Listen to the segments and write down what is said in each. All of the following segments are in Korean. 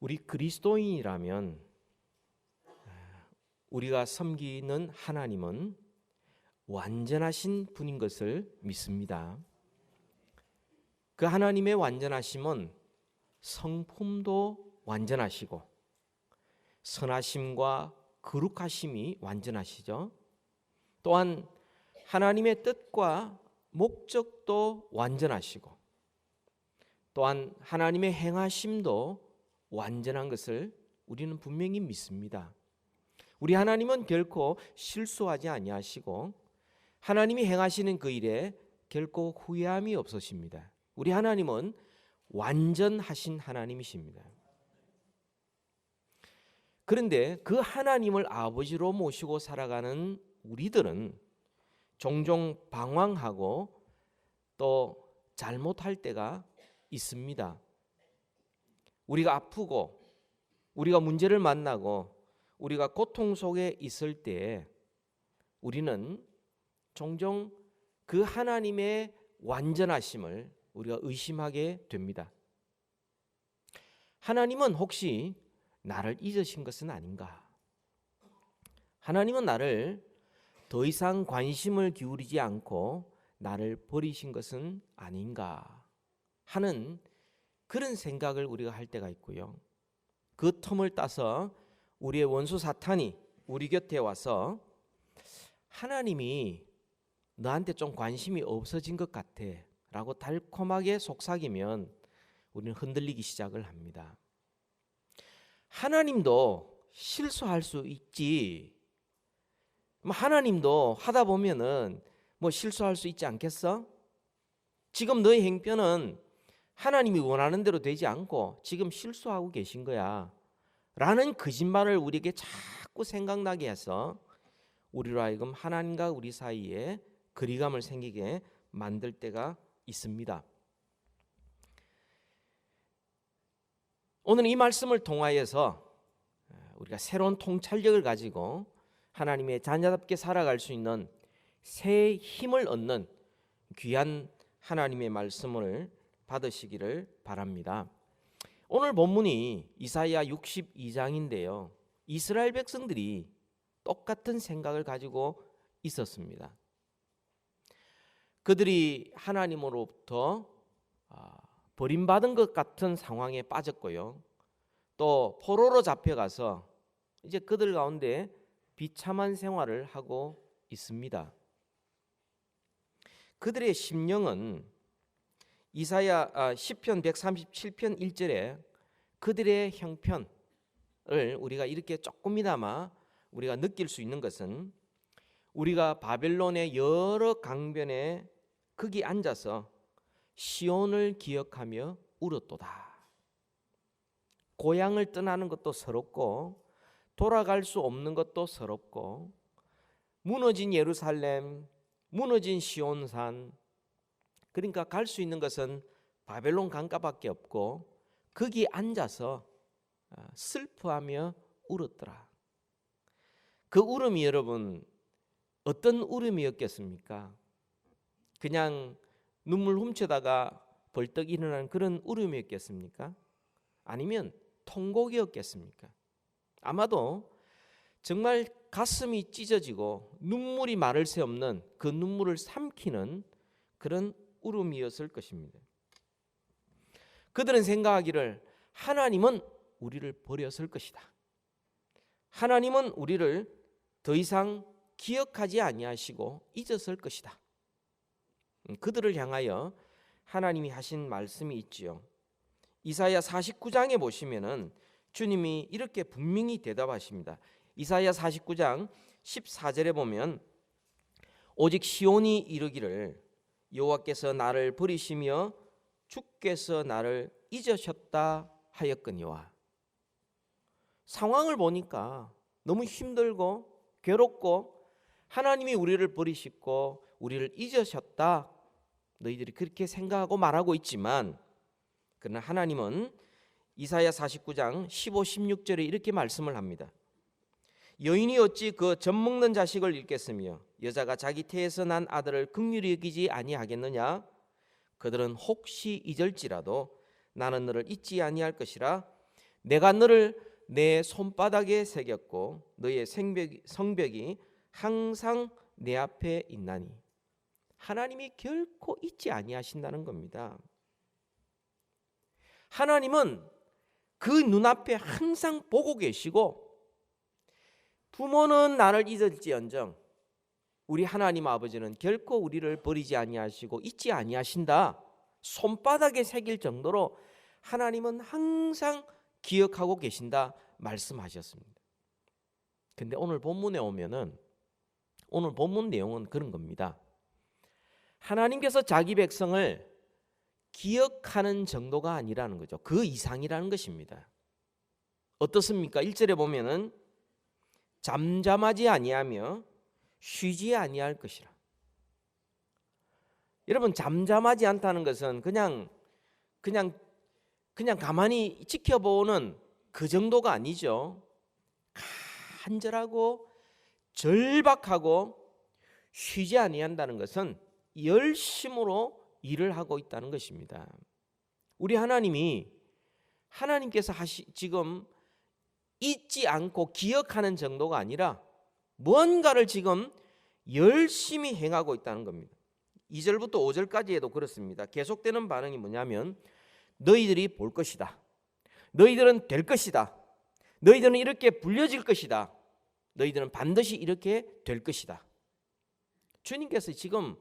우리 그리스도인이라면 우리가 섬기는 하나님은 완전하신 분인 것을 믿습니다. 그 하나님의 완전하심은 성품도 완전하시고 선하심과 거룩하심이 완전하시죠. 또한 하나님의 뜻과 목적도 완전하시고 또한 하나님의 행하심도 완전한 것을 우리는 분명히 믿습니다. 우리 하나님은 결코 실수하지 아니하시고 하나님이 행하시는 그 일에 결코 후회함이 없으십니다. 우리 하나님은 완전하신 하나님이십니다. 그런데 그 하나님을 아버지로 모시고 살아가는 우리들은 종종 방황하고 또 잘못할 때가 있습니다. 우리가 아프고 우리가 문제를 만나고 우리가 고통 속에 있을 때 우리는 종종 그 하나님의 완전하심을 우리가 의심하게 됩니다. 하나님은 혹시 나를 잊으신 것은 아닌가? 하나님은 나를 더 이상 관심을 기울이지 않고 나를 버리신 것은 아닌가 하는 그런 생각을 우리가 할 때가 있고요. 그 틈을 따서 우리의 원수 사탄이 우리 곁에 와서 하나님이 너한테 좀 관심이 없어진 것 같아 라고 달콤하게 속삭이면 우리는 흔들리기 시작을 합니다. 하나님도 실수할 수 있지. 하나님도 하다 보면은 실수할 수 있지 않겠어? 지금 너의 행편은 하나님이 원하는 대로 되지 않고 지금 실수하고 계신 거야 라는 거짓말을 우리에게 자꾸 생각나게 해서 우리로 하여금 하나님과 우리 사이에 거리감을 생기게 만들 때가 있습니다. 오늘 이 말씀을 통하여서 우리가 새로운 통찰력을 가지고 하나님의 자녀답게 살아갈 수 있는 새 힘을 얻는 귀한 하나님의 말씀을 받으시기를 바랍니다. 오늘 본문이 이사야 62장인데요. 이스라엘 백성들이 똑같은 생각을 가지고 있었습니다. 그들이 하나님으로부터 버림받은 것 같은 상황에 빠졌고요. 또 포로로 잡혀가서 이제 그들 가운데 비참한 생활을 하고 있습니다. 그들의 심령은 이사야 시편 137편 1절에 그들의 형편을 우리가 이렇게 조금이나마 우리가 느낄 수 있는 것은 우리가 바벨론의 여러 강변에 거기 앉아서 시온을 기억하며 울었도다. 고향을 떠나는 것도 서럽고 돌아갈 수 없는 것도 서럽고 무너진 예루살렘, 무너진 시온산, 그러니까 갈 수 있는 것은 바벨론 강가밖에 없고 거기 앉아서 슬퍼하며 울었더라. 그 울음이 여러분 어떤 울음이었겠습니까? 그냥 눈물 훔쳐다가 벌떡 일어나는 그런 울음이었겠습니까? 아니면 통곡이었겠습니까? 아마도 정말 가슴이 찢어지고 눈물이 마를 새 없는 그 눈물을 삼키는 그런 울음이었을 것입니다. 그들은 생각하기를 하나님은 우리를 버렸을 것이다. 하나님은 우리를 더 이상 기억하지 아니하시고 잊었을 것이다. 그들을 향하여 하나님이 하신 말씀이 있지요. 이사야 49장에 보시면은 주님이 이렇게 분명히 대답하십니다. 이사야 49장 14절에 보면 오직 시온이 이르기를 여호와께서 나를 버리시며 주께서 나를 잊으셨다 하였거니와. 상황을 보니까 너무 힘들고 괴롭고 하나님이 우리를 버리시고 우리를 잊으셨다. 너희들이 그렇게 생각하고 말하고 있지만 그러나 하나님은 이사야 49장 15, 16절에 이렇게 말씀을 합니다. 여인이 어찌 그 젖먹는 자식을 잃겠으며 여자가 자기 태에서 난 아들을 긍휼히 여기지 아니하겠느냐? 그들은 혹시 잊을지라도 나는 너를 잊지 아니할 것이라. 내가 너를 내 손바닥에 새겼고 너의 성벽이 항상 내 앞에 있나니. 하나님이 결코 잊지 아니하신다는 겁니다. 하나님은 그 눈앞에 항상 보고 계시고, 부모는 나를 잊을지언정 우리 하나님 아버지는 결코 우리를 버리지 아니하시고 잊지 아니하신다. 손바닥에 새길 정도로 하나님은 항상 기억하고 계신다 말씀하셨습니다. 근데 오늘 본문에 오면은 오늘 본문 내용은 그런 겁니다. 하나님께서 자기 백성을 기억하는 정도가 아니라는 거죠. 그 이상이라는 것입니다. 어떻습니까? 1절에 보면은 잠잠하지 아니하며 쉬지 아니할 것이라. 여러분, 잠잠하지 않다는 것은 그냥 가만히 지켜보는 그 정도가 아니죠. 간절하고 절박하고 쉬지 아니한다는 것은 열심으로 일을 하고 있다는 것입니다. 우리 하나님께서 지금 잊지 않고 기억하는 정도가 아니라 뭔가를 지금 열심히 행하고 있다는 겁니다. 2절부터 5절까지에도 그렇습니다. 계속되는 반응이 뭐냐면 너희들이 볼 것이다. 너희들은 될 것이다. 너희들은 이렇게 불려질 것이다. 너희들은 반드시 이렇게 될 것이다. 주님께서 지금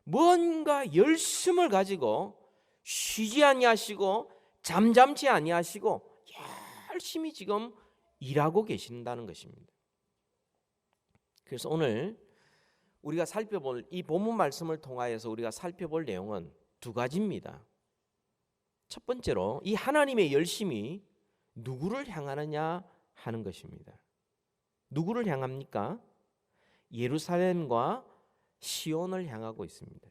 뭔가 열심을 가지고 쉬지 아니하시고 잠잠치 아니하시고 열심히 지금 일하고 계신다는 것입니다. 그래서 오늘 우리가 살펴볼 이 본문 말씀을 통하여서 우리가 살펴볼 내용은 두 가지입니다. 첫 번째로 이 하나님의 열심이 누구를 향하느냐 하는 것입니다. 누구를 향합니까? 예루살렘과 시온을 향하고 있습니다.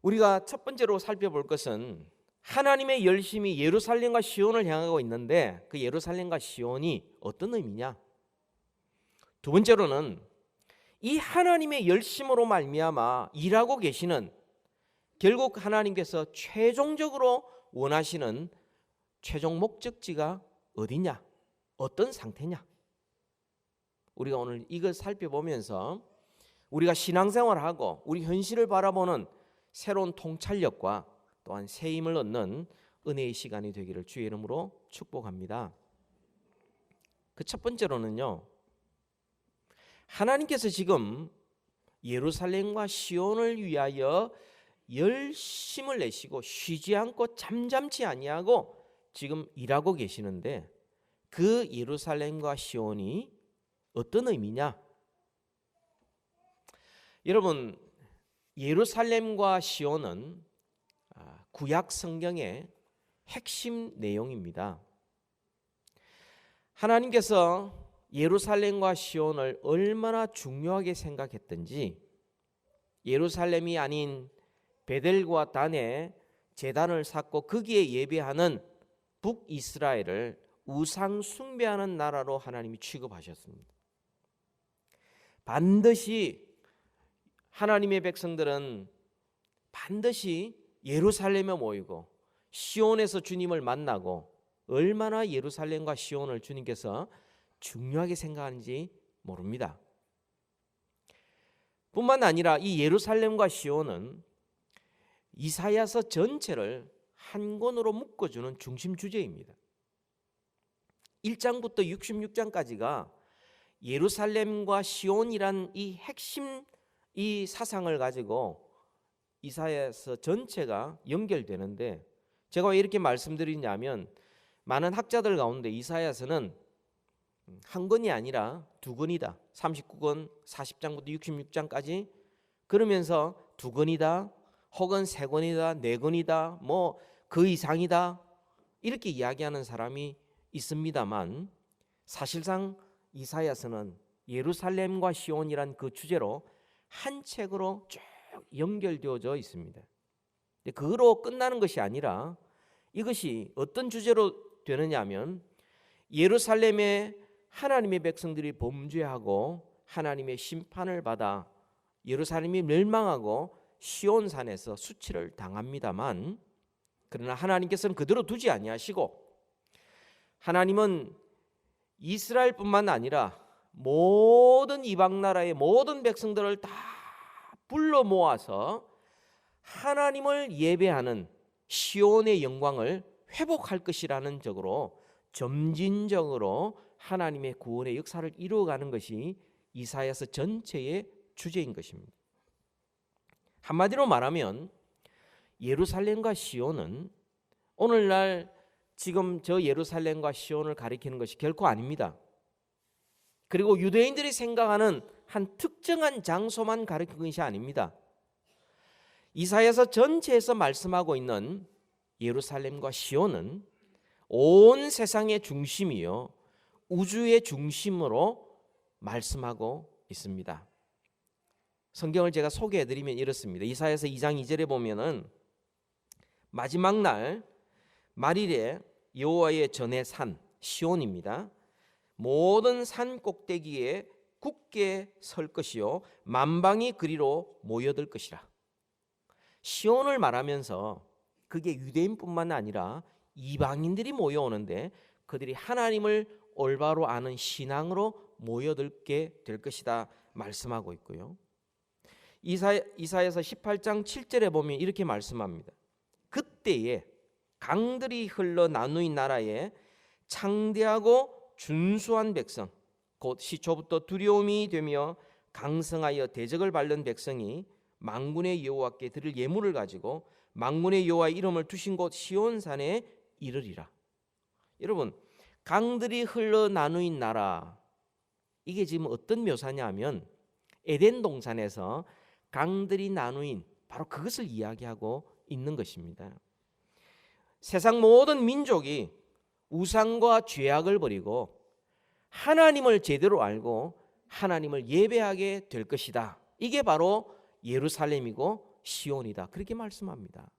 우리가 첫 번째로 살펴볼 것은 하나님의 열심이 예루살렘과 시온을 향하고 있는데 그 예루살렘과 시온이 어떤 의미냐? 두 번째로는 이 하나님의 열심으로 말미암아 일하고 계시는, 결국 하나님께서 최종적으로 원하시는 최종 목적지가 어디냐? 어떤 상태냐? 우리가 오늘 이걸 살펴보면서 우리가 신앙생활하고 우리 현실을 바라보는 새로운 통찰력과 또한 새 힘을 얻는 은혜의 시간이 되기를 주의 이름으로 축복합니다. 그 첫 번째로는요, 하나님께서 지금 예루살렘과 시온을 위하여 열심을 내시고 쉬지 않고 잠잠치 아니하고 지금 일하고 계시는데 그 예루살렘과 시온이 어떤 의미냐? 여러분, 예루살렘과 시온은 구약 성경의 핵심 내용입니다. 하나님께서 예루살렘과 시온을 얼마나 중요하게 생각했던지 예루살렘이 아닌 베델과 단에 제단을 쌓고 거기에 예배하는 북이스라엘을 우상 숭배하는 나라로 하나님이 취급하셨습니다. 반드시 하나님의 백성들은 반드시 예루살렘에 모이고 시온에서 주님을 만나고, 얼마나 예루살렘과 시온을 주님께서 중요하게 생각하는지 모릅니다. 뿐만 아니라 이 예루살렘과 시온은 이사야서 전체를 한 권으로 묶어주는 중심 주제입니다. 1장부터 66장까지가 예루살렘과 시온이란 이 핵심 이 사상을 가지고 이사야서 전체가 연결되는데, 제가 왜 이렇게 말씀드리냐면 많은 학자들 가운데 이사야서는 한 권이 아니라 두 권이다. 39권 40장부터 66장까지 그러면서 두 권이다, 혹은 세 권이다, 네 권이다, 뭐 그 이상이다 이렇게 이야기하는 사람이 있습니다만, 사실상 이사야서는 예루살렘과 시온이란 그 주제로 한 책으로 쭉 연결되어져 있습니다. 그거로 끝나는 것이 아니라 이것이 어떤 주제로 되느냐 하면 예루살렘에 하나님의 백성들이 범죄하고 하나님의 심판을 받아 예루살렘이 멸망하고 시온산에서 수치를 당합니다만, 그러나 하나님께서는 그대로 두지 아니하시고 하나님은 이스라엘뿐만 아니라 모든 이방 나라의 모든 백성들을 다 불러 모아서 하나님을 예배하는 시온의 영광을 회복할 것이라는 적으로 점진적으로 하나님의 구원의 역사를 이루어가는 것이 이사야서 전체의 주제인 것입니다. 한마디로 말하면 예루살렘과 시온은 오늘날 지금 저 예루살렘과 시온을 가리키는 것이 결코 아닙니다. 그리고 유대인들이 생각하는 한 특정한 장소만 가리키는 것이 아닙니다. 이사야서 전체에서 말씀하고 있는 예루살렘과 시온은 온 세상의 중심이요 우주의 중심으로 말씀하고 있습니다. 성경을 제가 소개해드리면 이렇습니다. 이사야서 2장 2절에 보면은 마지막 날 말일에 여호와의 전의 산 시온입니다. 모든 산 꼭대기에 굳게 설 것이요 만방이 그리로 모여들 것이라. 시온을 말하면서 그게 유대인뿐만 아니라 이방인들이 모여오는데 그들이 하나님을 올바로 아는 신앙으로 모여들게 될 것이다 말씀하고 있고요. 이사야서 18장 7절에 보면 이렇게 말씀합니다. 그때에 강들이 흘러 나누인 나라에 창대하고 준수한 백성 곧 시초부터 두려움이 되며 강성하여 대적을 밟는 백성이 만군의 여호와께 드릴 예물을 가지고 만군의 여호와의 이름을 두신 곳 시온산에 이르리라. 여러분, 강들이 흘러 나누인 나라, 이게 지금 어떤 묘사냐 하면 에덴 동산에서 강들이 나누인 바로 그것을 이야기하고 있는 것입니다. 세상 모든 민족이 우상과 죄악을 버리고 하나님을 제대로 알고 하나님을 예배하게 될 것이다. 이게 바로 예루살렘이고 시온이다. 그렇게 말씀합니다.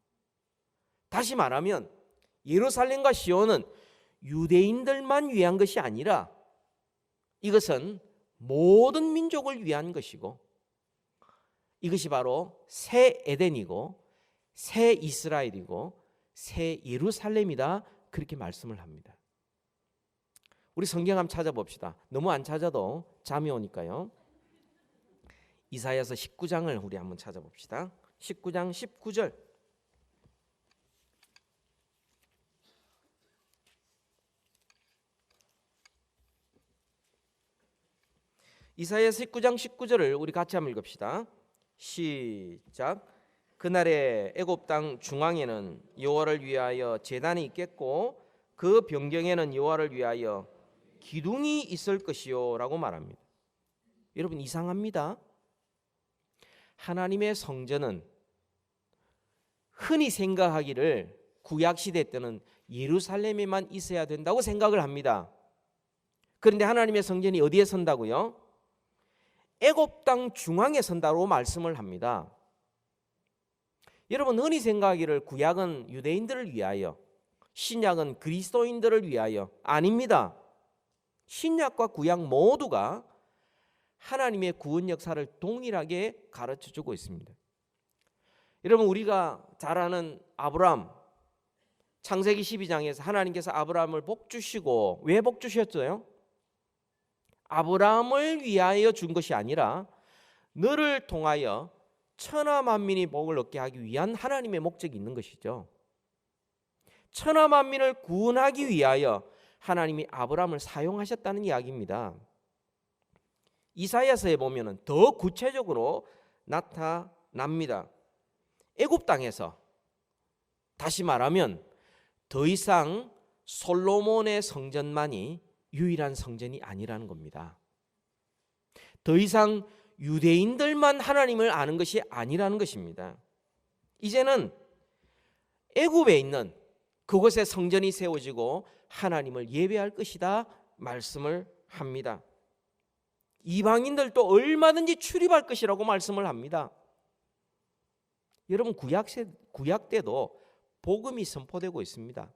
다시 말하면 예루살렘과 시온은 유대인들만 위한 것이 아니라 이것은 모든 민족을 위한 것이고 이것이 바로 새 에덴이고 새 이스라엘이고 새 예루살렘이다. 그렇게 말씀을 합니다. 우리 성경 한번 찾아봅시다. 너무 안 찾아도 잠이 오니까요. 이사야서 19장을 우리 한번 찾아봅시다. 19장 19절. 이사야서 19장 19절을 우리 같이 한번 읽읍시다. 시작. 그날에 애굽 땅 중앙에는 여호와를 위하여 제단이 있겠고 그 변경에는 여호와를 위하여 기둥이 있을 것이요 라고 말합니다. 여러분, 이상합니다. 하나님의 성전은 흔히 생각하기를 구약시대 때는 예루살렘에만 있어야 된다고 생각을 합니다. 그런데 하나님의 성전이 어디에 선다고요? 애굽 땅 중앙에 선다고 말씀을 합니다. 여러분, 흔히 생각하기를 구약은 유대인들을 위하여, 신약은 그리스도인들을 위하여, 아닙니다. 신약과 구약 모두가 하나님의 구원 역사를 동일하게 가르쳐주고 있습니다. 여러분, 우리가 잘 아는 아브라함, 창세기 12장에서 하나님께서 아브라함을 복주시고, 왜 복주셨어요? 아브라함을 위하여 준 것이 아니라 너를 통하여 천하 만민이 복을 얻게 하기 위한 하나님의 목적이 있는 것이죠. 천하 만민을 구원하기 위하여 하나님이 아브라함을 사용하셨다는 이야기입니다. 이사야서에 보면은 더 구체적으로 나타납니다. 애굽 땅에서, 다시 말하면 더 이상 솔로몬의 성전만이 유일한 성전이 아니라는 겁니다. 더 이상 유대인들만 하나님을 아는 것이 아니라는 것입니다. 이제는 애굽에 있는 그곳에 성전이 세워지고 하나님을 예배할 것이다 말씀을 합니다. 이방인들도 얼마든지 출입할 것이라고 말씀을 합니다. 여러분, 구약 때도 복음이 선포되고 있습니다.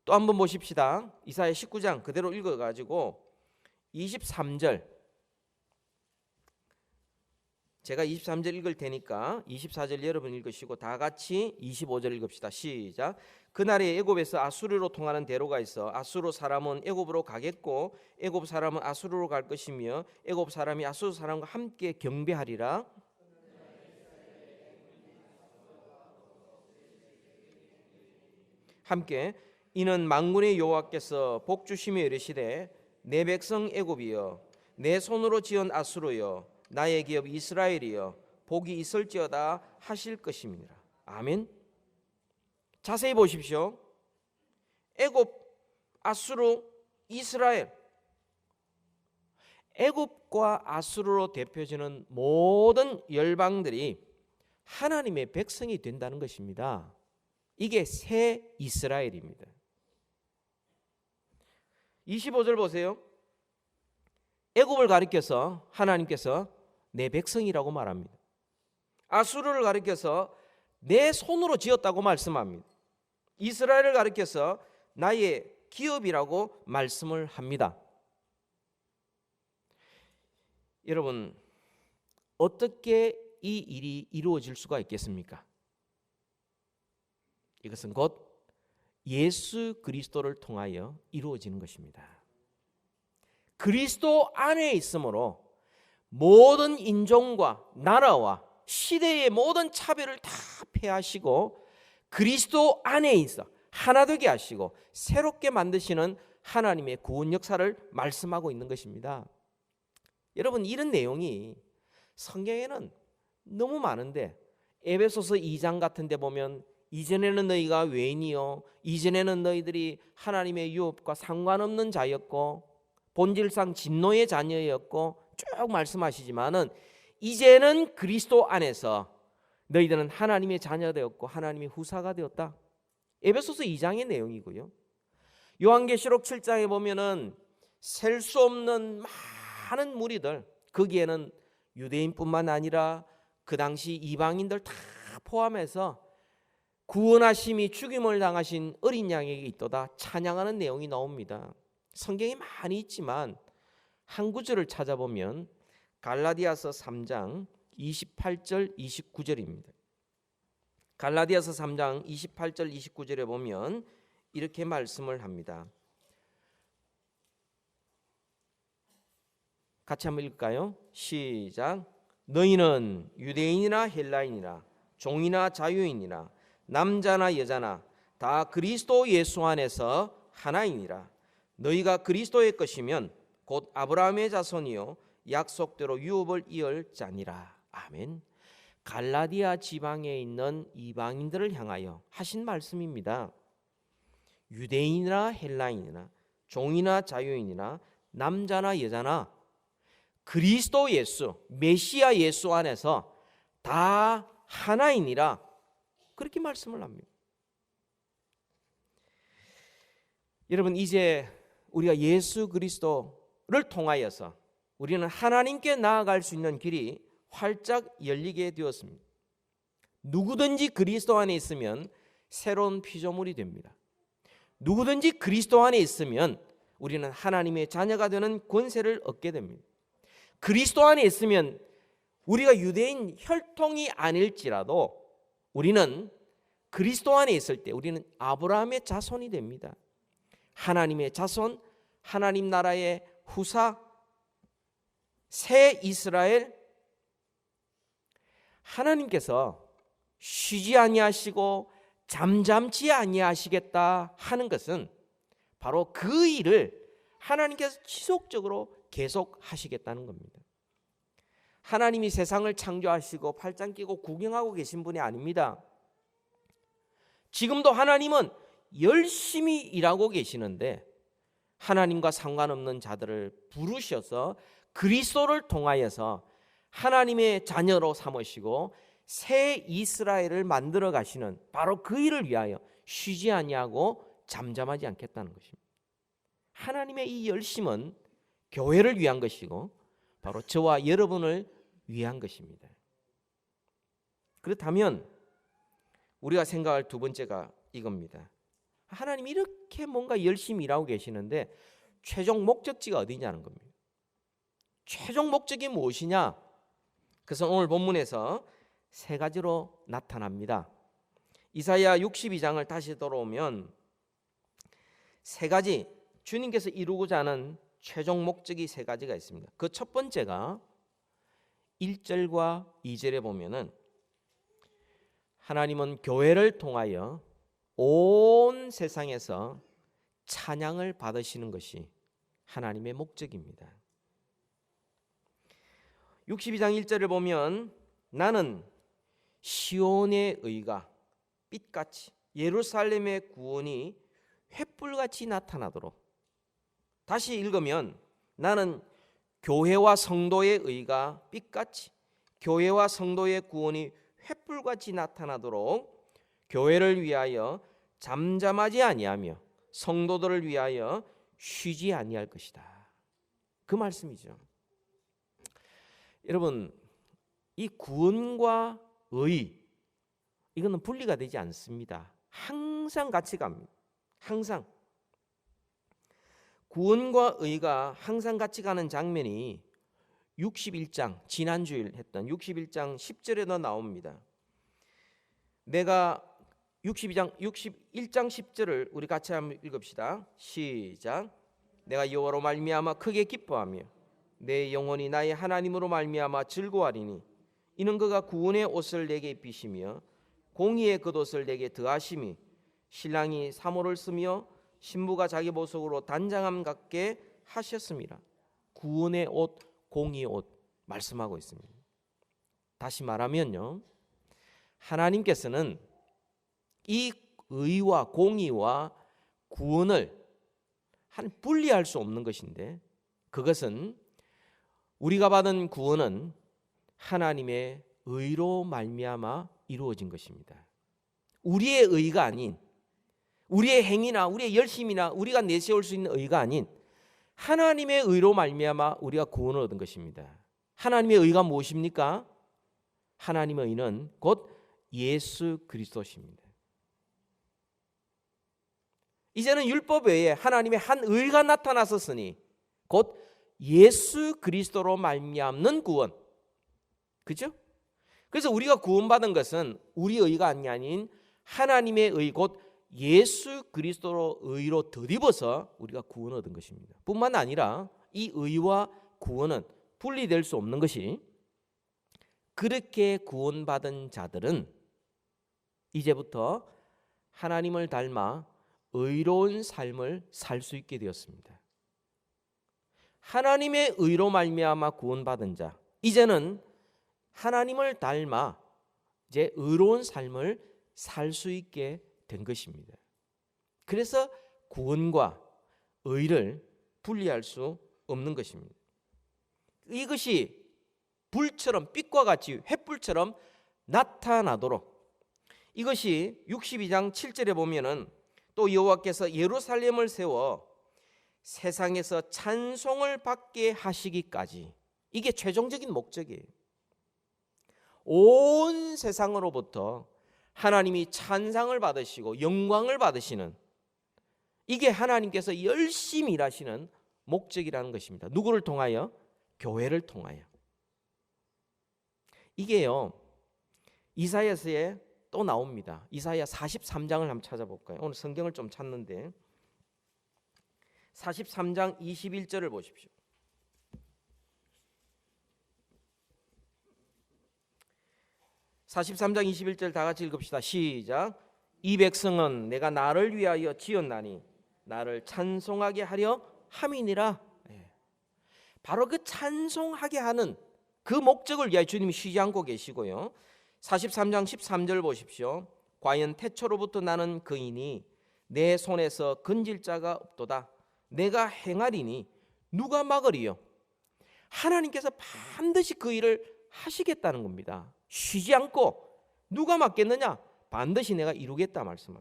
또 한번 보십시다. 이사야 19장 그대로 읽어가지고 23절 제가 23절 읽을 테니까 24절 여러분 읽으시고 다 같이 25절 읽읍시다. 시작. 그날에 애굽에서 아수르로 통하는 대로가 있어 아수르 사람은 애굽으로 가겠고 애굽 사람은 아수르로 갈 것이며 애굽 사람이 아수르 사람과 함께 경배하리라. 함께 이는 만군의 여호와께서 복 주시며 이르시되 내 백성 애굽이여 내 손으로 지은 아수르여 나의 기업 이스라엘이여 복이 있을지어다 하실 것입니다. 아멘. 자세히 보십시오. 애굽, 아수르, 이스라엘. 애굽과 아수르로 대표지는 모든 열방들이 하나님의 백성이 된다는 것입니다. 이게 새 이스라엘입니다. 25절 보세요. 애굽을 가리켜서 하나님께서 내 백성이라고 말합니다. 아수르를 가리켜서 내 손으로 지었다고 말씀합니다. 이스라엘을 가리켜서 나의 기업이라고 말씀을 합니다. 여러분, 어떻게 이 일이 이루어질 수가 있겠습니까? 이것은 곧 예수 그리스도를 통하여 이루어지는 것입니다. 그리스도 안에 있으므로 모든 인종과 나라와 시대의 모든 차별을 다 폐하시고 그리스도 안에 있어 하나 되게 하시고 새롭게 만드시는 하나님의 구원 역사를 말씀하고 있는 것입니다. 여러분, 이런 내용이 성경에는 너무 많은데 에베소서 2장 같은 데 보면 이전에는 너희가 외인이요 이전에는 너희들이 하나님의 유업과 상관없는 자였고 본질상 진노의 자녀였고 쭉 말씀하시지만은 이제는 그리스도 안에서 너희들은 하나님의 자녀 되었고 하나님의 후사가 되었다. 에베소서 2장의 내용이고요. 요한계시록 7장에 보면은 셀 수 없는 많은 무리들, 거기에는 유대인뿐만 아니라 그 당시 이방인들 다 포함해서 구원하심이 죽임을 당하신 어린 양에게 있도다 찬양하는 내용이 나옵니다. 성경이 많이 있지만 한 구절을 찾아보면 갈라디아서 3장 28절 29절입니다. 갈라디아서 3장 28절 29절에 보면 이렇게 말씀을 합니다. 같이 한번 읽을까요? 시작. 너희는 유대인이나 헬라인이나 종이나 자유인이나 남자나 여자나 다 그리스도 예수 안에서 하나이니라. 너희가 그리스도의 것이면 곧 아브라함의 자손이요 약속대로 유업을 이을 자니라. 아멘. 갈라디아 지방에 있는 이방인들을 향하여 하신 말씀입니다. 유대인이나 헬라인이나 종이나 자유인이나 남자나 여자나 그리스도 예수, 메시아 예수 안에서 다 하나이니라. 그렇게 말씀을 합니다. 여러분, 이제 우리가 예수 그리스도를 통하여서 우리는 하나님께 나아갈 수 있는 길이 활짝 열리게 되었습니다. 누구든지 그리스도 안에 있으면 새로운 피조물이 됩니다. 누구든지 그리스도 안에 있으면 우리는 하나님의 자녀가 되는 권세를 얻게 됩니다. 그리스도 안에 있으면 우리가 유대인 혈통이 아닐지라도 우리는 그리스도 안에 있을 때 우리는 아브라함의 자손이 됩니다. 하나님의 자손, 하나님 나라의 후사, 새 이스라엘. 하나님께서 쉬지 아니하시고 잠잠치 아니하시겠다 하는 것은 바로 그 일을 하나님께서 지속적으로 계속하시겠다는 겁니다. 하나님이 세상을 창조하시고 팔짱 끼고 구경하고 계신 분이 아닙니다. 지금도 하나님은 열심히 일하고 계시는데 하나님과 상관없는 자들을 부르셔서 그리스도를 통하여서 하나님의 자녀로 삼으시고 새 이스라엘을 만들어 가시는 바로 그 일을 위하여 쉬지 아니하고 잠잠하지 않겠다는 것입니다. 하나님의 이 열심은 교회를 위한 것이고 바로 저와 여러분을 위한 것입니다. 그렇다면 우리가 생각할 두 번째가 이겁니다. 하나님이 이렇게 뭔가 열심히 일하고 계시는데 최종 목적지가 어디냐는 겁니다. 최종 목적이 무엇이냐? 그래서 오늘 본문에서 세 가지로 나타납니다. 이사야 62장을 다시 돌아오면 세 가지, 주님께서 이루고자 하는 최종 목적이 세 가지가 있습니다. 그 첫 번째가 1절과 2절에 보면은 하나님은 교회를 통하여 온 세상에서 찬양을 받으시는 것이 하나님의 목적입니다. 62장 1절을 보면 나는 시온의 의가 빛같이 예루살렘의 구원이 횃불같이 나타나도록, 다시 읽으면 나는 교회와 성도의 의가 빛같이 교회와 성도의 구원이 횃불같이 나타나도록 교회를 위하여 잠잠하지 아니하며 성도들을 위하여 쉬지 아니할 것이다. 그 말씀이죠. 여러분, 이 구원과 의, 이거는 분리가 되지 않습니다. 항상 같이 갑니다. 항상 구원과 의가 항상 같이 가는 장면이 61장, 지난주일 했던 61장 10절에도 나옵니다. 내가 61장 10절을 우리 같이 한번 읽읍시다. 시작. 내가 여호와로 말미암아 크게 기뻐하며 내 영혼이 나의 하나님으로 말미암아 즐거워하리니 이는 그가 구원의 옷을 내게 입히시며 공의의 겉옷을 내게 더하심이 신랑이 사모를 쓰며 신부가 자기 보석으로 단장함 같게 하셨습니다. 구원의 옷, 공의의 옷 말씀하고 있습니다. 다시 말하면요, 하나님께서는 이 의와 공의와 구원을 분리할 수 없는 것인데, 그것은 우리가 받은 구원은 하나님의 의로 말미암아 이루어진 것입니다. 우리의 의가 아닌, 우리의 행위나 우리의 열심이나 우리가 내세울 수 있는 의가 아닌 하나님의 의로 말미암아 우리가 구원을 얻은 것입니다. 하나님의 의가 무엇입니까? 하나님의 의는 곧 예수 그리스도십니다. 이제는 율법 외에 하나님의 한 의가 나타났었으니 곧 예수 그리스도로 말미암는 구원. 그죠? 그래서 우리가 구원받은 것은 우리 의가 아닌 하나님의 의, 곧 예수 그리스도로 의로 덧입어서 우리가 구원을 얻은 것입니다. 뿐만 아니라 이 의와 구원은 분리될 수 없는 것이, 그렇게 구원받은 자들은 이제부터 하나님을 닮아 의로운 삶을 살 수 있게 되었습니다. 하나님의 의로 말미암아 구원받은 자, 이제는 하나님을 닮아 이제 의로운 삶을 살 수 있게 된 것입니다. 그래서 구원과 의를 분리할 수 없는 것입니다. 이것이 불처럼, 빛과 같이 횃불처럼 나타나도록, 이것이 62장 7절에 보면은 또 여호와께서 예루살렘을 세워 세상에서 찬송을 받게 하시기까지, 이게 최종적인 목적이에요. 온 세상으로부터 하나님이 찬상을 받으시고 영광을 받으시는, 이게 하나님께서 열심히 일하시는 목적이라는 것입니다. 누구를 통하여? 교회를 통하여. 이게요, 이사야서에 또 나옵니다. 이사야 43장을 한번 찾아볼까요? 오늘 성경을 좀 찾는데 43장 21절을 보십시오. 43장 21절 다 같이 읽읍시다. 시작. 이 백성은 내가 나를 위하여 지었나니 나를 찬송하게 하려 함이니라. 바로 그 찬송하게 하는 그 목적을 위하여 주님이 쉬지 않고 계시고요. 43장 13절 보십시오. 과연 태초로부터 나는 그이니 내 손에서 건질 자가 없도다. 내가 행하리니 누가 막으리요? 하나님께서 반드시 그 일을 하시겠다는 겁니다. 쉬지 않고 누가 막겠느냐? 반드시 내가 이루겠다 말씀을.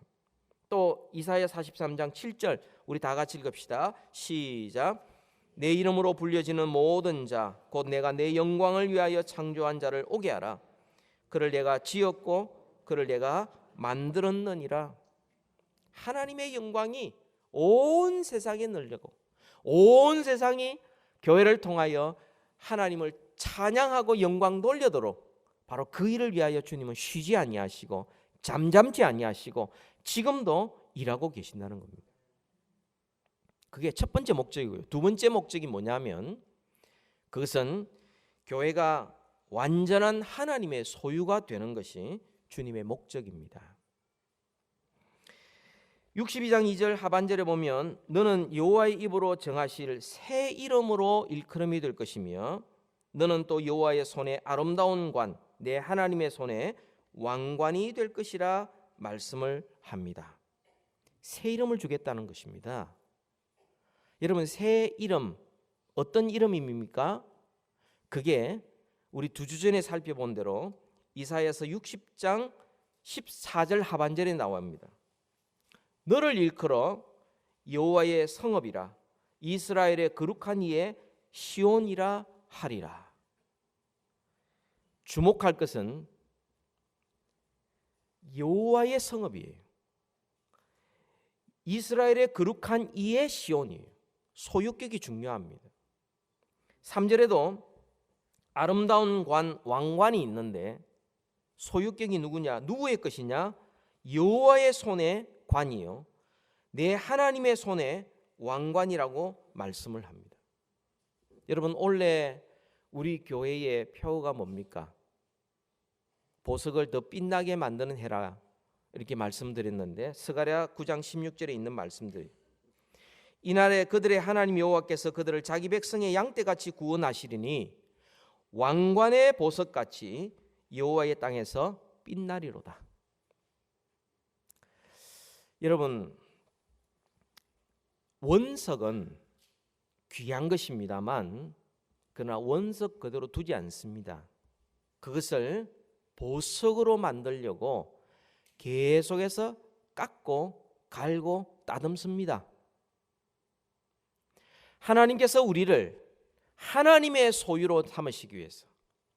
또 이사야 43장 7절 우리 다 같이 읽읍시다. 시작. 내 이름으로 불려지는 모든 자 곧 내가 내 영광을 위하여 창조한 자를 오게 하라. 그를 내가 지었고 그를 내가 만들었느니라. 하나님의 영광이 온 세상에 늘려고 온 세상이 교회를 통하여 하나님을 찬양하고 영광 돌려도록 바로 그 일을 위하여 주님은 쉬지 아니하시고 잠잠지 아니하시고 지금도 일하고 계신다는 겁니다. 그게 첫 번째 목적이고요. 두 번째 목적이 뭐냐면 그것은 교회가 완전한 하나님의 소유가 되는 것이 주님의 목적입니다. 62장 2절 하반절에 보면 너는 여호와의 입으로 정하실 새 이름으로 일컬음이 될 것이며 너는 또 여호와의 손에 아름다운 관 내 하나님의 손에 왕관이 될 것이라 말씀을 합니다. 새 이름을 주겠다는 것입니다. 여러분, 새 이름 어떤 이름입니까? 그게 우리 2주 전에 살펴본 대로 이사야서 60장 14절 하반절에 나옵니다. 너를 일컬어 여호와의 성읍이라 이스라엘의 거룩한 이의 시온이라 하리라. 주목할 것은 여호와의 성읍이에요. 이스라엘의 거룩한 이의 시온이에요. 소유격이 중요합니다. 3절에도 아름다운 왕관이 있는데 소유격이 누구냐? 누구의 것이냐? 여호와의 손에 관이요 내 하나님의 손에 왕관이라고 말씀을 합니다. 여러분, 원래 우리 교회의 표어가 뭡니까? 보석을 더 빛나게 만드는 해라 이렇게 말씀드렸는데 스가랴 9장 16절에 있는 말씀들, 이날에 그들의 하나님 여호와께서 그들을 자기 백성의 양떼같이 구원하시리니 왕관의 보석같이 여호와의 땅에서 빛나리로다. 여러분, 원석은 귀한 것입니다만 그러나 원석 그대로 두지 않습니다. 그것을 보석으로 만들려고 계속해서 깎고 갈고 따듬습니다. 하나님께서 우리를 하나님의 소유로 삼으시기 위해서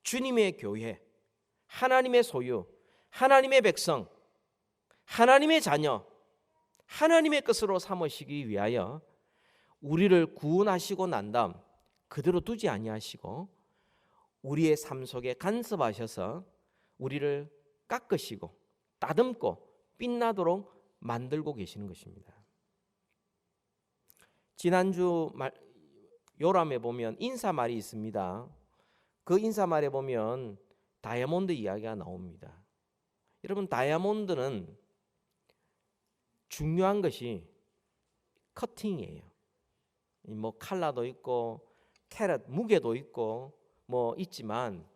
주님의 교회, 하나님의 소유, 하나님의 백성, 하나님의 자녀, 하나님의 것으로 삼으시기 위하여 우리를 구원하시고 난 다음 그대로 두지 아니하시고 우리의 삶 속에 간섭하셔서 우리를 깎으시고 따듬고 빛나도록 만들고 계시는 것입니다. 지난주 요람에 보면 인사말이 있습니다. 그 인사말에 보면 다이아몬드 이야기가 나옵니다. 여러분, 다이아몬드는 중요한 것이 커팅이에요. 뭐 칼라도 있고 캐럿 무게도 있고 뭐 있지만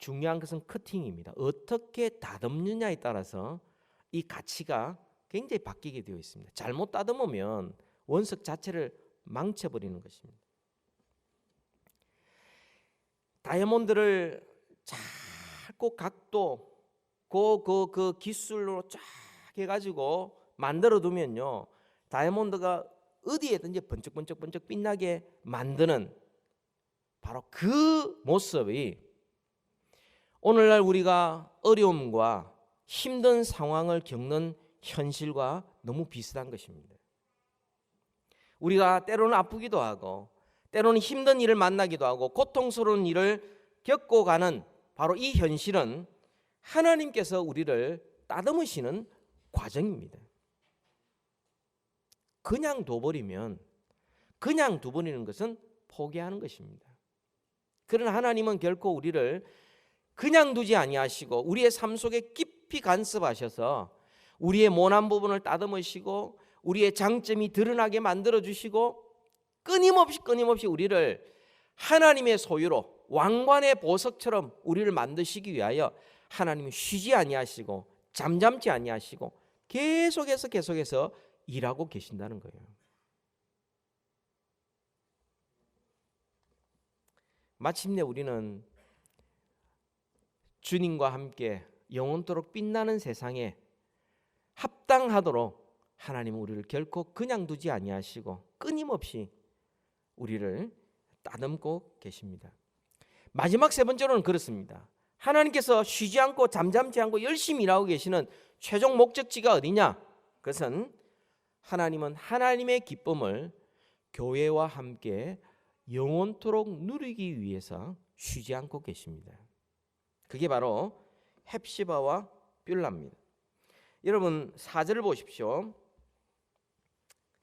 중요한 것은 커팅입니다. 어떻게 다듬느냐에 따라서 이 가치가 굉장히 바뀌게 되어 있습니다. 잘못 다듬으면 원석 자체를 망쳐버리는 것입니다. 다이아몬드를 자꾸 각도 그 기술로 쫙 해가지고 만들어 두면요, 다이아몬드가 어디에든지 번쩍번쩍 빛나게 만드는 바로 그 모습이 오늘날 우리가 어려움과 힘든 상황을 겪는 현실과 너무 비슷한 것입니다. 우리가 때로는 아프기도 하고 때로는 힘든 일을 만나기도 하고 고통스러운 일을 겪고 가는 바로 이 현실은 하나님께서 우리를 따듬으시는 과정입니다. 그냥 둬버리는 것은 포기하는 것입니다. 그러나 하나님은 결코 우리를 그냥 두지 아니하시고 우리의 삶 속에 깊이 간섭하셔서 우리의 모난 부분을 따듬으시고 우리의 장점이 드러나게 만들어주시고 끊임없이 우리를 하나님의 소유로 왕관의 보석처럼 우리를 만드시기 위하여 하나님은 쉬지 아니하시고 잠잠지 아니하시고 계속해서 일하고 계신다는 거예요. 마침내 우리는 주님과 함께 영원토록 빛나는 세상에 합당하도록 하나님은 우리를 결코 그냥 두지 아니하시고 끊임없이 우리를 따듬고 계십니다. 마지막 세 번째로는 그렇습니다. 하나님께서 쉬지 않고 잠잠지 않고 열심히 일하고 계시는 최종 목적지가 어디냐? 그것은 하나님은 하나님의 기쁨을 교회와 함께 영원토록 누리기 위해서 쉬지 않고 계십니다. 그게 바로 헵시바와 뷸라입니다. 여러분 4절을 보십시오.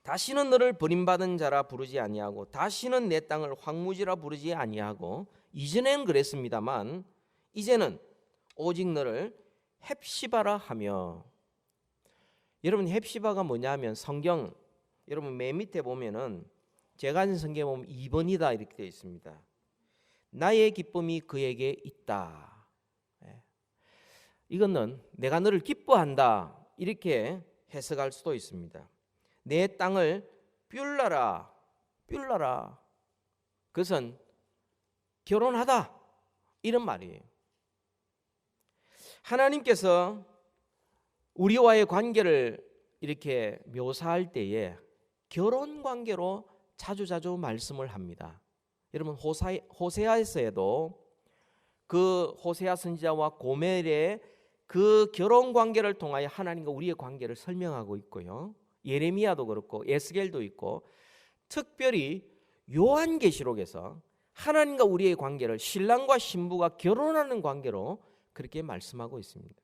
다시는 너를 버림받은 자라 부르지 아니하고 다시는 내 땅을 황무지라 부르지 아니하고, 이전에는 그랬습니다만 이제는 오직 너를 헵시바라 하며. 여러분 헵시바가 뭐냐면, 성경 여러분 맨 밑에 보면은, 제가 아는 성경에 보면 2번이다 이렇게 되어 있습니다. 나의 기쁨이 그에게 있다. 이거는 내가 너를 기뻐한다 이렇게 해석할 수도 있습니다. 내 땅을 뷸라라. 그것은 결혼하다 이런 말이에요. 하나님께서 우리와의 관계를 이렇게 묘사할 때에 결혼 관계로 자주 말씀을 합니다. 여러분 호세아에서도 그 호세아 선지자와 고멜의 그 결혼 관계를 통하여 하나님과 우리의 관계를 설명하고 있고요. 예레미야도 그렇고 에스겔도 있고, 특별히 요한계시록에서 하나님과 우리의 관계를 신랑과 신부가 결혼하는 관계로 그렇게 말씀하고 있습니다.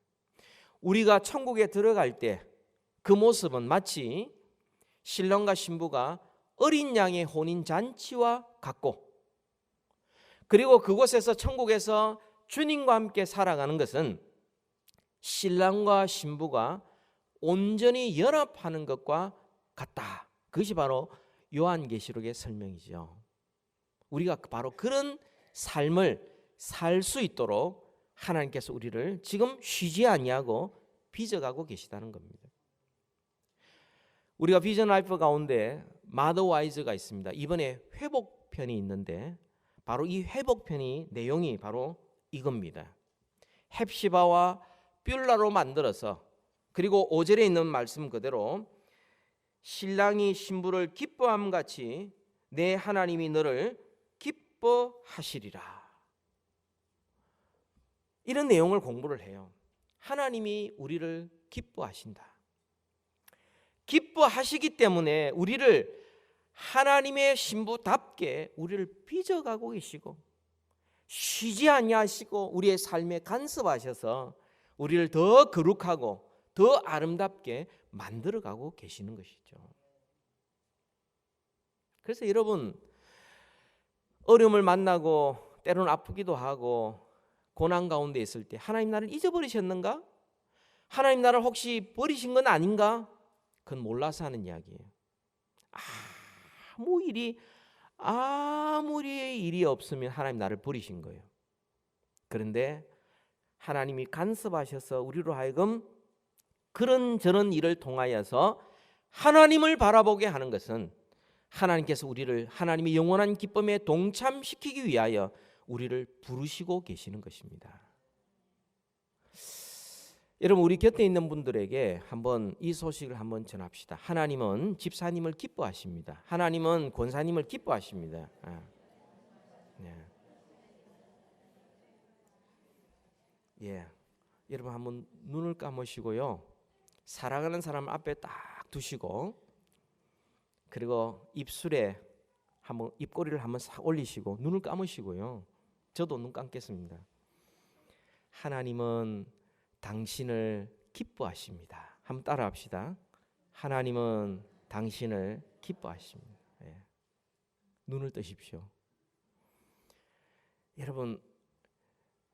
우리가 천국에 들어갈 때 그 모습은 마치 신랑과 신부가 어린 양의 혼인 잔치와 같고, 그리고 그곳에서 천국에서 주님과 함께 살아가는 것은 신랑과 신부가 온전히 연합하는 것과 같다. 그것이 바로 요한계시록의 설명이죠. 우리가 바로 그런 삶을 살 수 있도록 하나님께서 우리를 지금 쉬지 아니하고 빚어가고 계시다는 겁니다. 우리가 비전 라이프 가운데 마더 와이즈가 있습니다. 이번에 회복편이 있는데 바로 이 회복편이 내용이 바로 이겁니다. 헵시바와 뷸라로 만들어서, 그리고 5절에 있는 말씀 그대로 신랑이 신부를 기뻐함 같이 내 하나님이 너를 기뻐하시리라. 이런 내용을 공부를 해요. 하나님이 우리를 기뻐하신다. 기뻐하시기 때문에 우리를 하나님의 신부답게 우리를 빚어가고 계시고, 쉬지 아니하시고 우리의 삶에 간섭하셔서 우리를 더 거룩하고 더 아름답게 만들어가고 계시는 것이죠. 그래서 여러분, 어려움을 만나고 때로는 아프기도 하고 고난 가운데 있을 때 하나님 나를 잊어버리셨는가? 하나님 나를 혹시 버리신 건 아닌가? 그건 몰라서 하는 이야기예요. 아무리 일이 없으면 하나님 나를 버리신 거예요. 그런데 하나님이 간섭하셔서 우리로 하여금 그런저런 일을 통하여서 하나님을 바라보게 하는 것은, 하나님께서 우리를 하나님의 영원한 기쁨에 동참시키기 위하여 우리를 부르시고 계시는 것입니다. 여러분, 우리 곁에 있는 분들에게 한번 이 소식을 한번 전합시다. 하나님은 집사님을 기뻐하십니다. 하나님은 권사님을 기뻐하십니다. 여러분 한번 눈을 감으시고요. 사랑하는 사람 앞에 딱 두시고, 그리고 입술에 한번 입꼬리를 한번 싹 올리시고 눈을 감으시고요. 저도 눈 감겠습니다. 하나님은 당신을 기뻐하십니다. 한번 따라합시다. 하나님은 당신을 기뻐하십니다. 눈을 뜨십시오. 여러분,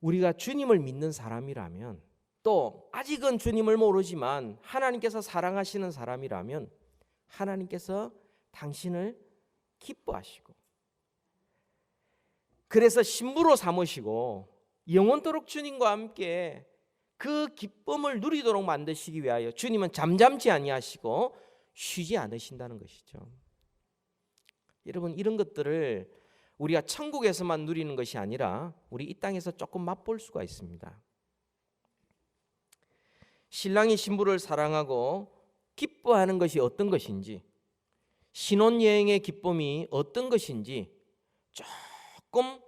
우리가 주님을 믿는 사람이라면, 또 아직은 주님을 모르지만 하나님께서 사랑하시는 사람이라면 하나님께서 당신을 기뻐하시고, 그래서 신부로 삼으시고 영원토록 주님과 함께 그 기쁨을 누리도록 만드시기 위하여 주님은 잠잠치 아니하시고 쉬지 않으신다는 것이죠. 여러분, 이런 것들을 우리가 천국에서만 누리는 것이 아니라 우리 이 땅에서 조금 맛볼 수가 있습니다. 신랑이 신부를 사랑하고 기뻐하는 것이 어떤 것인지, 신혼여행의 기쁨이 어떤 것인지 조금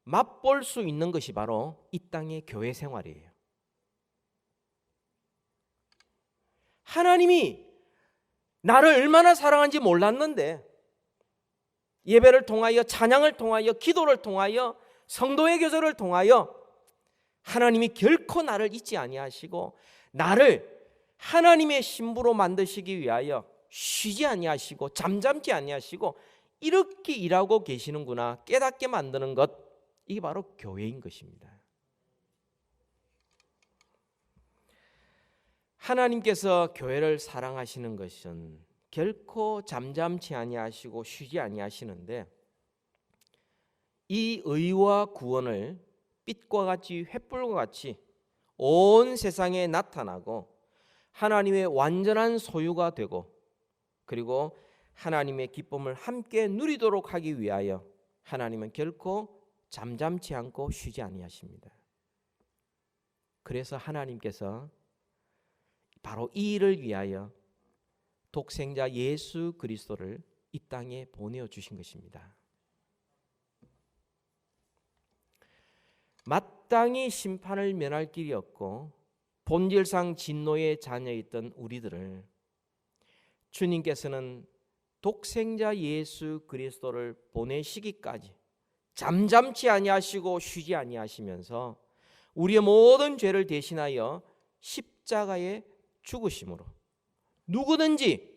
맛볼 수 있는 것이 바로 이 땅의 교회 생활이에요. 하나님이 나를 얼마나 사랑한지 몰랐는데 예배를 통하여, 찬양을 통하여, 기도를 통하여 성도의 교제를 통하여 하나님이 결코 나를 잊지 아니하시고 나를 하나님의 신부로 만드시기 위하여 쉬지 아니하시고 잠잠지 아니하시고 이렇게 일하고 계시는구나 깨닫게 만드는 것, 이게 바로 교회인 것입니다. 하나님께서 교회를 사랑하시는 것은 결코 잠잠치 아니하시고 쉬지 아니하시는데, 이 의와 구원을 빛과 같이 횃불과 같이 온 세상에 나타나고 하나님의 완전한 소유가 되고, 그리고 하나님의 기쁨을 함께 누리도록 하기 위하여 하나님은 결코 잠잠치 않고 쉬지 아니하십니다. 그래서 하나님께서 바로 이 일을 위하여 독생자 예수 그리스도를 이 땅에 보내어 주신 것입니다. 마땅히 심판을 면할 길이 없고 본질상 진노의 자녀였던 우리들을 주님께서는 독생자 예수 그리스도를 보내시기까지 잠잠치 아니하시고 쉬지 아니하시면서 우리의 모든 죄를 대신하여 십자가에 죽으심으로 누구든지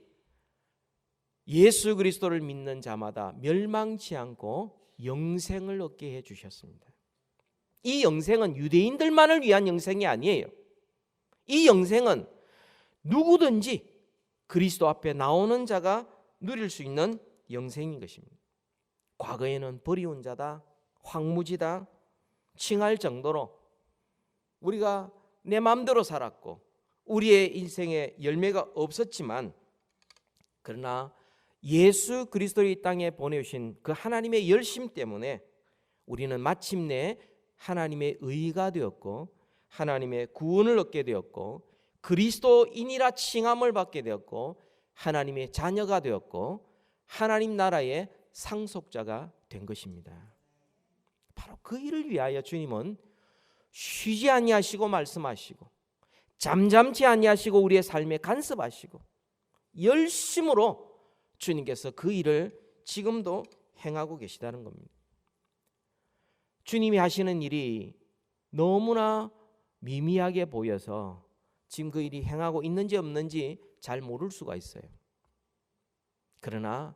예수 그리스도를 믿는 자마다 멸망치 않고 영생을 얻게 해 주셨습니다. 이 영생은 유대인들만을 위한 영생이 아니에요. 이 영생은 누구든지 그리스도 앞에 나오는 자가 누릴 수 있는 영생인 것입니다. 과거에는 버리운 자다, 황무지다 칭할 정도로 우리가 내 마음대로 살았고 우리의 인생에 열매가 없었지만, 그러나 예수 그리스도를 이 땅에 보내주신 그 하나님의 열심 때문에 우리는 마침내 하나님의 의가 되었고 하나님의 구원을 얻게 되었고 그리스도인이라 칭함을 받게 되었고 하나님의 자녀가 되었고 하나님 나라의 상속자가 된 것입니다. 바로 그 일을 위하여 주님은 쉬지 아니하시고 말씀하시고 잠잠치 아니하시고 우리의 삶에 간섭하시고 열심으로 주님께서 그 일을 지금도 행하고 계시다는 겁니다. 주님이 하시는 일이 너무나 미미하게 보여서 지금 그 일이 행하고 있는지 없는지 잘 모를 수가 있어요. 그러나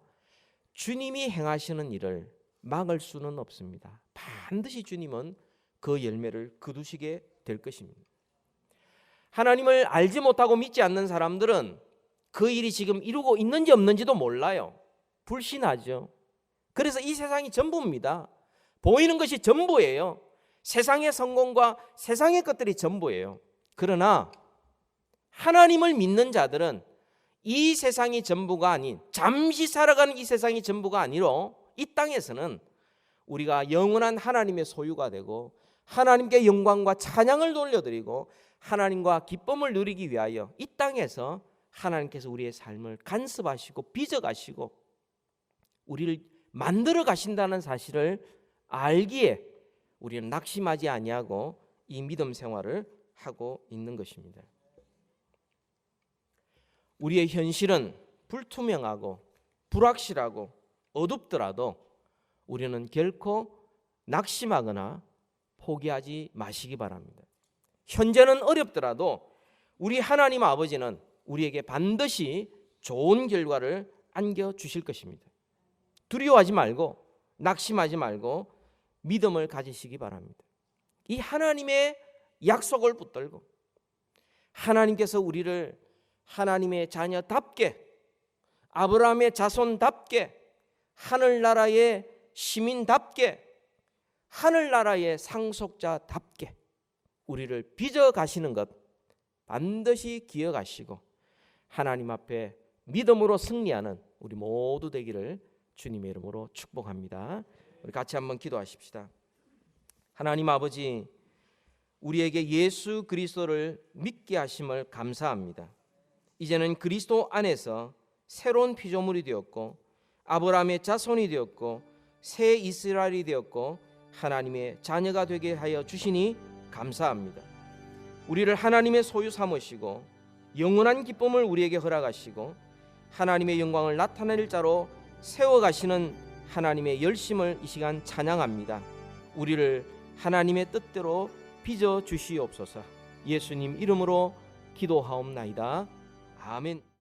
주님이 행하시는 일을 막을 수는 없습니다. 반드시 주님은 그 열매를 거두시게 될 것입니다. 하나님을 알지 못하고 믿지 않는 사람들은 그 일이 지금 이루고 있는지 없는지도 몰라요. 불신하죠. 그래서 이 세상이 전부입니다. 보이는 것이 전부예요. 세상의 성공과 세상의 것들이 전부예요. 그러나 하나님을 믿는 자들은 이 세상이 전부가 아닌, 잠시 살아가는 이 세상이 전부가 아니로 이 땅에서는 우리가 영원한 하나님의 소유가 되고 하나님께 영광과 찬양을 돌려드리고 하나님과 기쁨을 누리기 위하여 이 땅에서 하나님께서 우리의 삶을 간섭하시고 빚어가시고 우리를 만들어 가신다는 사실을 알기에 우리는 낙심하지 아니하고 이 믿음 생활을 하고 있는 것입니다. 우리의 현실은 불투명하고 불확실하고 어둡더라도 우리는 결코 낙심하거나 포기하지 마시기 바랍니다. 현재는 어렵더라도 우리 하나님 아버지는 우리에게 반드시 좋은 결과를 안겨주실 것입니다. 두려워하지 말고 낙심하지 말고 믿음을 가지시기 바랍니다. 이 하나님의 약속을 붙들고 하나님께서 우리를 하나님의 자녀답게 아브라함의 자손답게 하늘나라의 시민답게 하늘나라의 상속자답게 우리를 빚어가시는 것 반드시 기억하시고 하나님 앞에 믿음으로 승리하는 우리 모두 되기를 주님의 이름으로 축복합니다. 우리 같이 한번 기도하십시다. 하나님 아버지, 우리에게 예수 그리스도를 믿게 하심을 감사합니다. 이제는 그리스도 안에서 새로운 피조물이 되었고 아브라함의 자손이 되었고 새 이스라엘이 되었고 하나님의 자녀가 되게 하여 주시니 감사합니다. 우리를 하나님의 소유 삼으시고 영원한 기쁨을 우리에게 허락하시고 하나님의 영광을 나타낼 자로 세워가시는 하나님의 열심을 이 시간 찬양합니다. 우리를 하나님의 뜻대로 빚어 주시옵소서. 예수님 이름으로 기도하옵나이다. 아멘.